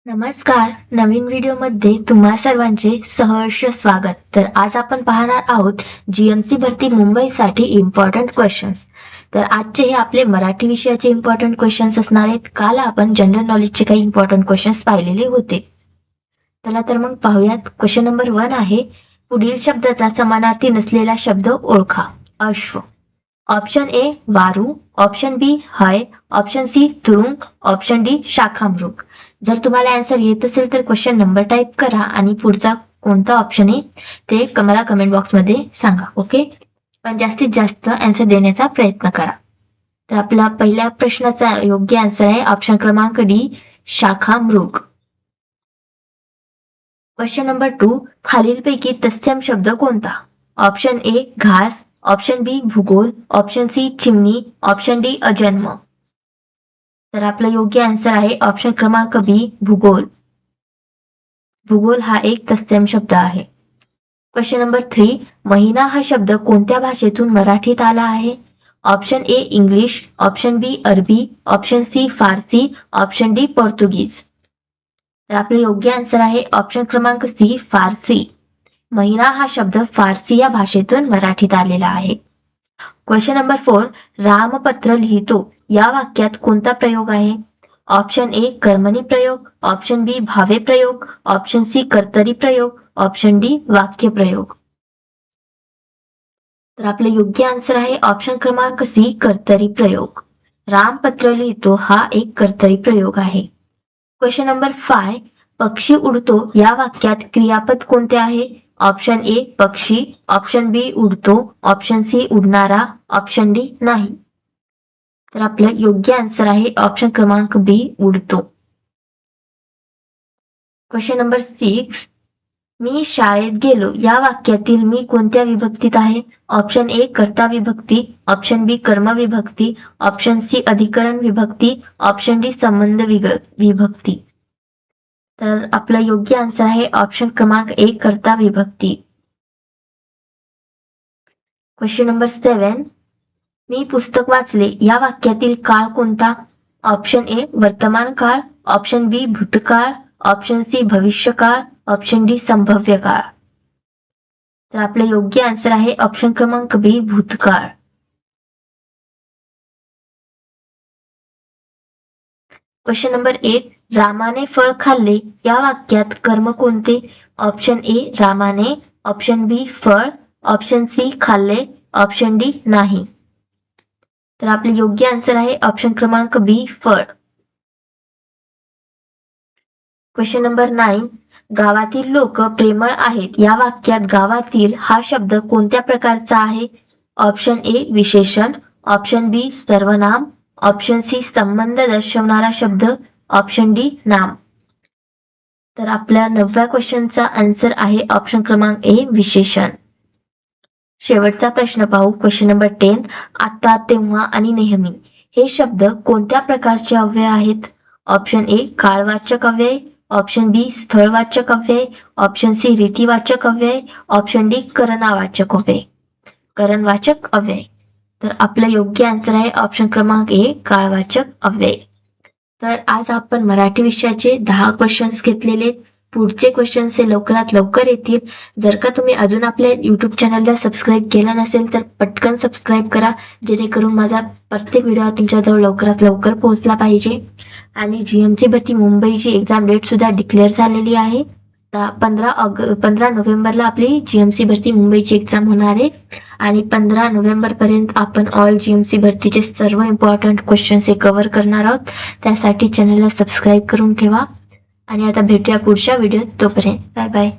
नमस्कार. नवीन व्हिडिओमध्ये तुम्हा सर्वांचे सहर्ष स्वागत. तर आज आपण पाहणार आहोत जीएमसी भरती मुंबईसाठी इम्पॉर्टंट क्वेश्चन्स. तर आजचे हे आपले मराठी विषयाचे इम्पॉर्टंट क्वेश्चन्स असणार आहेत. काल आपण जनरल नॉलेजचे काही इम्पॉर्टंट क्वेश्चन्स पाहिलेले होते. चला तर मग पाहूयात. क्वेश्चन नंबर 1 आहे, पुढील शब्दाचा समानार्थी नसलेला शब्द ओळखा. अश्व. ऑप्शन ए वारू, ऑप्शन बी हय, ऑप्शन सी तुरुंग, ऑप्शन डी शाखामृग. जर तुम्हाला आन्सर येत असेल तर क्वेश्चन नंबर टाईप करा आणि पुढचा कोणता ऑप्शन आहे ते मला कमेंट बॉक्समध्ये सांगा. ओके, पण जास्तीत जास्त आन्सर देण्याचा प्रयत्न करा. तर आपला पहिल्या प्रश्नाचा योग्य आन्सर आहे ऑप्शन क्रमांक डी शाखामृग. क्वेश्चन नंबर 2, खालीलपैकी तत्सम शब्द कोणता? ऑप्शन ए घास, ऑप्शन बी भूगोल, ऑप्शन सी चिमणी, ऑप्शन डी अजन्म. तर आपलं योग्य आन्सर आहे ऑप्शन क्रमांक बी भूगोल. भूगोल हा एक तत्सम शब्द आहे. क्वेश्चन नंबर 3, महिना हा शब्द कोणत्या भाषेतून मराठीत आला आहे? ऑप्शन ए इंग्लिश, ऑप्शन बी अरबी, ऑप्शन सी फारसी, ऑप्शन डी पोर्तुगीज. तर आपलं योग्य आन्सर आहे ऑप्शन क्रमांक सी फारसी. महिना हा शब्द फारसी या भाषेतून मराठीत आलेला आहे. क्वेश्चन नंबर 4, रामपत्र लिहितो या वाक्यात कोणता प्रयोग आहे? ऑप्शन ए कर्मणी प्रयोग, ऑप्शन बी भावे प्रयोग, ऑप्शन सी कर्तरी प्रयोग, ऑप्शन डी वाक्य प्रयोग. तर आपलं योग्य आन्सर आहे ऑप्शन क्रमांक सी कर्तरी प्रयोग. रामपत्र लिहितो हा एक कर्तरी प्रयोग आहे. क्वेश्चन नंबर 5, पक्षी उडतो या वाक्यात क्रियापद कोणते आहे? ऑप्शन ए पक्षी, ऑप्शन बी उडतो, ऑप्शन सी उडणारा, ऑप्शन डी नाही. तर आपलं योग्य आन्सर आहे ऑप्शन क्रमांक बी उडतो. क्वेश्चन नंबर 6, मी शाळेत गेलो या वाक्यातील मी कोणत्या विभक्तीत आहे? ऑप्शन ए कर्ता विभक्ती, ऑप्शन बी कर्म विभक्ती, ऑप्शन सी अधिकरण विभक्ती, ऑप्शन डी संबंध विभक्ती. तर आपलं योग्य आन्सर आहे ऑप्शन क्रमांक ए कर्ता विभक्ती. क्वेश्चन नंबर 7, मी पुस्तक वाचले या वाक्यातील काळ कोणता? ऑप्शन ए वर्तमान काळ, ऑप्शन बी भूतकाळ, ऑप्शन सी भविष्यकाळ, ऑप्शन डी संभाव्य काळ. तर आपले योग्य आन्सर आहे ऑप्शन क्रमांक बी भूतकाळ. क्वेश्चन नंबर 8, रामाने फळ खाल्ले या वाक्यात कर्म कोणते? ऑप्शन ए रामाने, ऑप्शन बी फळ, ऑप्शन सी खाल्ले, ऑप्शन डी नाही. तर आपले योग्य आन्सर आहे ऑप्शन क्रमांक बी फळ. क्वेश्चन नंबर 9, गावातील लोक प्रेमळ आहेत या वाक्यात गावातील हा शब्द कोणत्या प्रकारचा आहे? ऑप्शन ए विशेषण, ऑप्शन बी सर्वनाम, ऑप्शन सी संबंध दर्शवणारा शब्द, ऑप्शन डी नाम. तर आपल्या 9व्या क्वेश्चनचा आन्सर आहे ऑप्शन क्रमांक ए विशेषण. शेवटचा प्रश्न पाहू. क्वेश्चन नंबर 10, आता, तेव्हा आणि नेहमी हे शब्द कोणत्या प्रकारचे अव्यय आहेत? ऑप्शन ए काळवाचक अव्यय, ऑप्शन बी स्थळवाचक अव्यय, ऑप्शन सी रीतिवाचक अव्यय, ऑप्शन डी करणावाचक अव्यय. करणवाचक अव्यय. तर आपलं योग्य आन्सर आहे ऑप्शन क्रमांक ए काळवाचक अव्यय. तर आज आपण मराठी विषयाचे 10 क्वेश्चन्स घेतलेले. पुढचे क्वेश्चन्स हे लवकरात लवकर येतील. जर का तुम्ही अजून आपल्या YouTube चॅनलला सबस्क्राईब केलं नसेल तर पटकन सबस्क्राईब करा, जेणेकरून माझा प्रत्येक व्हिडिओ तुमच्याजवळ लवकरात लवकर पोहोचला पाहिजे. आणि जीएमसी भरती मुंबईची एक्झाम डेट सुद्धा डिक्लेअर झालेली आहे. 15 नोव्हेंबरला आपली जीएमसी भरती मुंबईची एक्झाम होणार आहे आणि 15 नोव्हेंबर पर्यंत आपण ऑल जीएमसी भरतीचे सर्व इम्पॉर्टंट क्वेश्चन्स हे कव्हर करणार आहोत. त्यासाठी चॅनलला सबस्क्राईब करून ठेवा आणि आता भेटूया पुढच्या व्हिडिओत. तोपर्यंत बाय बाय.